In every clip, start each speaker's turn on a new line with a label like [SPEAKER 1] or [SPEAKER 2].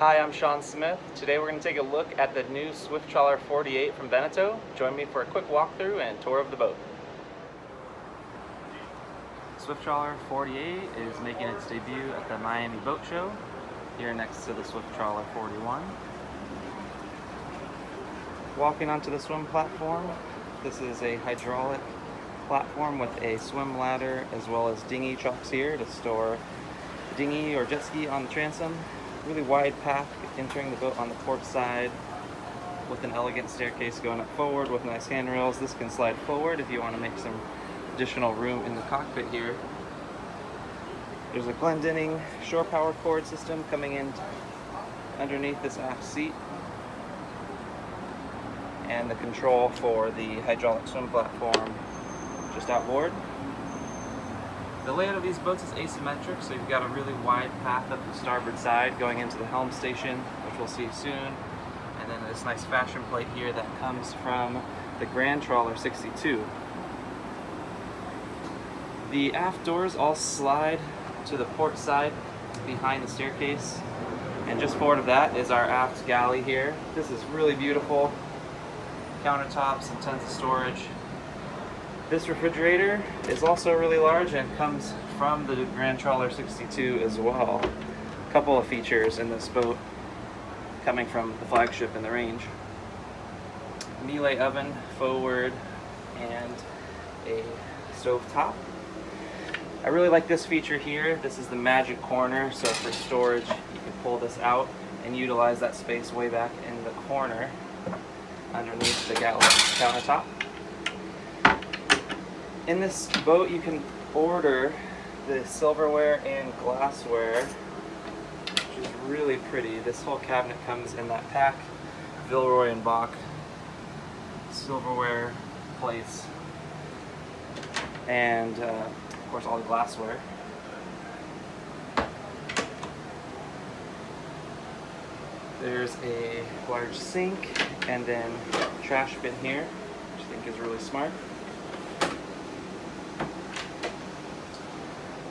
[SPEAKER 1] Hi, I'm Sean Smith. Today we're going to take a look at the new Swift Trawler 48 from Beneteau. Join me for a quick walkthrough and tour of the boat. Swift Trawler 48 is making its debut at the Miami Boat Show, here next to the Swift Trawler 41. Walking onto the swim platform, this is a hydraulic platform with a swim ladder as well as dinghy trucks here to store the dinghy or jet ski on the transom. Really wide path entering the boat on the port side with an elegant staircase going up forward with nice handrails. This can slide forward if you want to make some additional room in the cockpit here. There's a Glendinning shore power cord system coming in underneath this aft seat, and the control for the hydraulic swim platform just outboard. The layout of these boats is asymmetric, so you've got a really wide path up the starboard side going into the helm station, which we'll see soon, and then this nice fashion plate here that comes from the Grand Trawler 62. The aft doors all slide to the port side behind the staircase, and just forward of that is our aft galley here. This is really beautiful. Countertops and tons of storage. This refrigerator is also really large and comes from the Grand Trawler 62 as well. A couple of features in this boat coming from the flagship in the range. Melee oven forward and a stove top. I really like this feature here. This is the magic corner, so for storage you can pull this out and utilize that space way back in the corner underneath the Galley countertop. In this boat you can order the silverware and glassware, which is really pretty. This whole cabinet comes in that pack. Villeroy and Bach silverware plates, and of course all the glassware. There's a large sink and then trash bin here, which I think is really smart.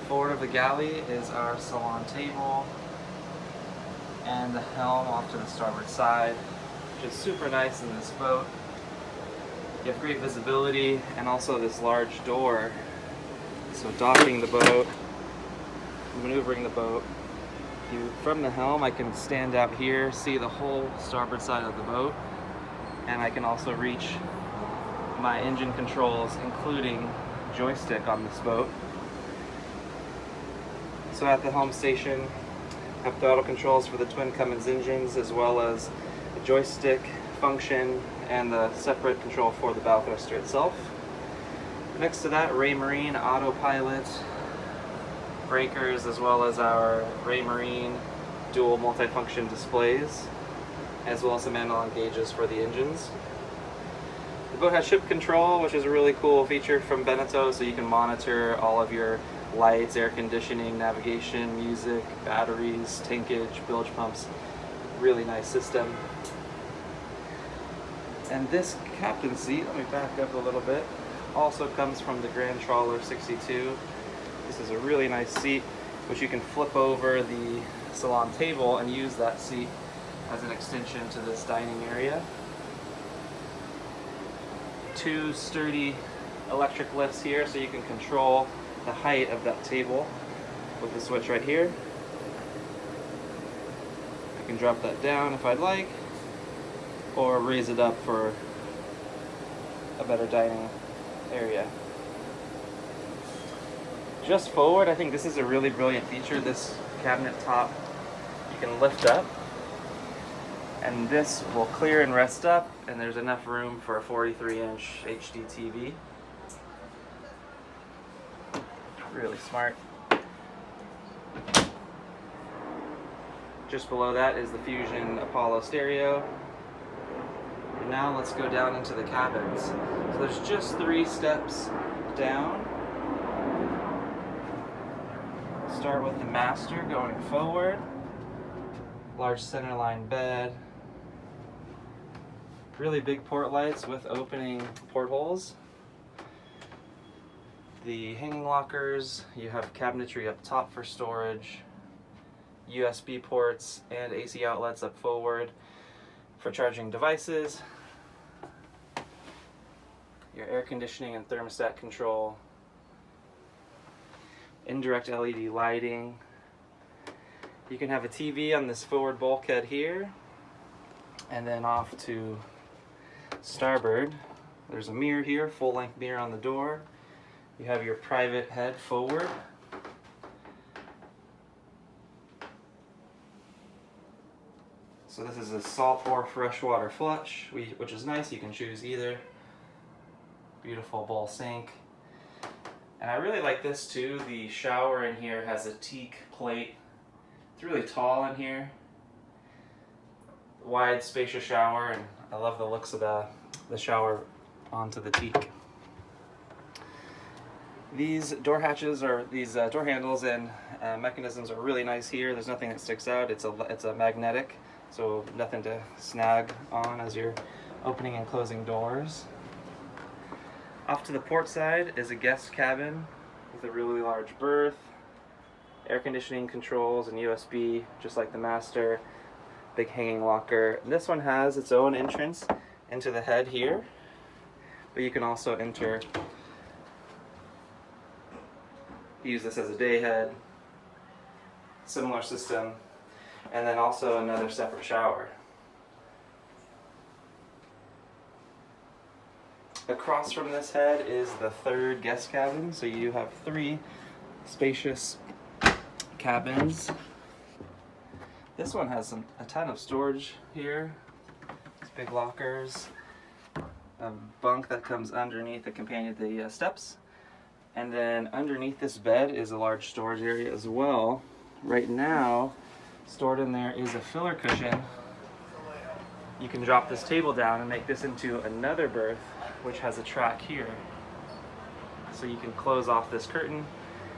[SPEAKER 1] Forward of the galley is our Salon table and the helm off to the starboard side, which is super nice in this boat. You have great visibility and also this large door. So docking the boat, maneuvering the boat. From the helm I can stand out here, see the whole starboard side of the boat, and I can also reach my engine controls, including joystick on this boat. So at the helm station, I have throttle controls for the twin Cummins engines, as well as the joystick function and the separate control for the bow thruster itself. Next to that, Ray Marine autopilot breakers, as well as our Ray Marine dual multifunction displays, as well as some analog gauges for the engines. The boat has ship control, which is a really cool feature from Beneteau, so you can monitor all of your lights, air conditioning, navigation, music, batteries, tankage, bilge pumps. Really nice system. And this captain seat, let me back up a little bit, also comes from the Grand Trawler 62. This is a really nice seat, which you can flip over the salon table and use that seat as an extension to this dining area. Two sturdy electric lifts here, so you can control the height of that table with the switch right here. I can drop that down if I'd like, or raise it up for a better dining area. Just forward, I think this is a really brilliant feature. This cabinet top you can lift up, and this will clear and rest up, and there's enough room for a 43-inch HD TV. Really smart. Just below that is the Fusion Apollo stereo. And now let's go down into the cabins. So there's just 3 steps down. Start with the master going forward. Large centerline bed. Really big port lights with opening portholes. The hanging lockers, you have cabinetry up top for storage, USB ports and AC outlets up forward for charging devices, your air conditioning and thermostat control, indirect LED lighting. You can have a TV on this forward bulkhead here, and then off to starboard there's a mirror here, full-length mirror on the door. You have your private head forward. So this is a salt or freshwater flush, which is nice. You can choose either. Beautiful bowl sink. And I really like this too. The shower in here has a teak plate. It's really tall in here. Wide, spacious shower, and I love the looks of the shower onto the teak. These door hatches or these door handles and mechanisms are really nice here. There's nothing that sticks out. It's a magnetic, so nothing to snag on as you're opening and closing doors. Off to the port side is a guest cabin with a really large berth, air conditioning controls and USB, just like the master. Big hanging locker. And this one has its own entrance into the head here, but you can also use this as a day head, similar system, and then also another separate shower. Across from this head is the third guest cabin, so you have 3 spacious cabins. This one has a ton of storage here. These big lockers, a bunk that comes underneath the companion, the steps, and then underneath this bed is a large storage area as well. Right now, stored in there is a filler cushion. You can drop this table down and make this into another berth, which has a track here. So you can close off this curtain,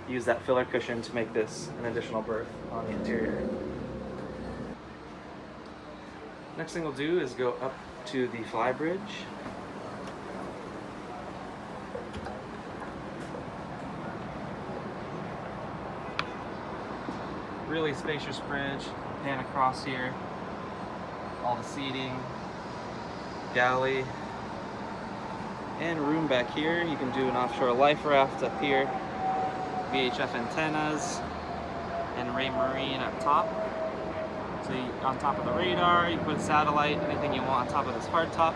[SPEAKER 1] use that filler cushion to make this an additional berth on the interior. Next thing we'll do is go up to the Flybridge. Really spacious bridge, pan across here, all the seating, galley, and room back here. You can do an offshore life raft up here, VHF antennas, and Ray Marine up top. So on top of the radar, you can put a satellite, anything you want on top of this hardtop,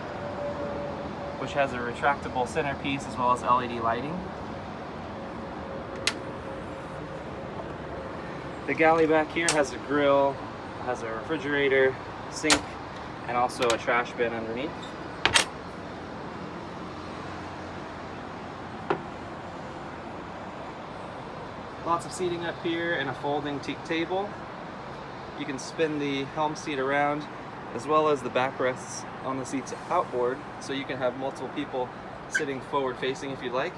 [SPEAKER 1] which has a retractable centerpiece as well as LED lighting. The galley back here has a grill, has a refrigerator, sink, and also a trash bin underneath. Lots of seating up here and a folding teak table. You can spin the helm seat around as well as the backrests on the seats outboard, so you can have multiple people sitting forward facing if you'd like,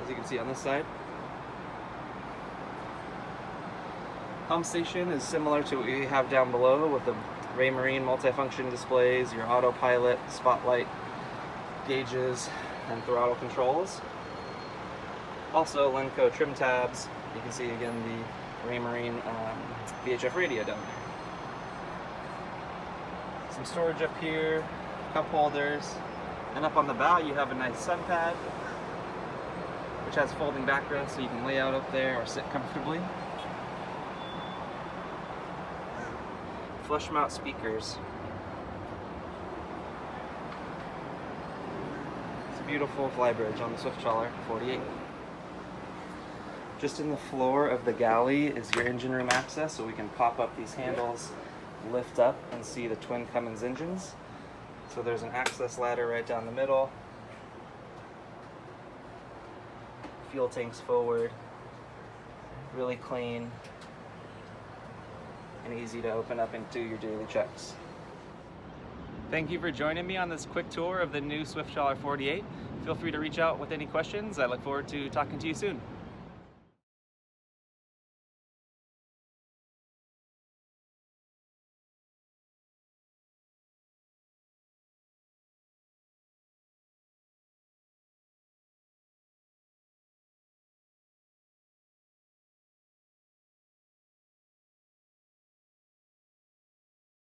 [SPEAKER 1] as you can see on this side. Helm station is similar to what we have down below with the Ray Marine multifunction displays, your autopilot, spotlight, gauges, and throttle controls. Also Lenco trim tabs. You can see again the Ray Marine VHF radio down there. Some storage up here, cup holders, and up on the bow you have a nice sun pad, which has folding backrest so you can lay out up there or sit comfortably. Flush mount speakers. It's a beautiful Flybridge on the Swift Trawler 48. Just in the floor of the galley is your engine room access, so we can pop up these handles, lift up, and see the twin Cummins engines. So there's an access ladder right down the middle. Fuel tanks forward. Really clean and easy to open up and do your daily checks. Thank you for joining me on this quick tour of the new Swift Trawler 48. Feel free to reach out with any questions. I look forward to talking to you soon.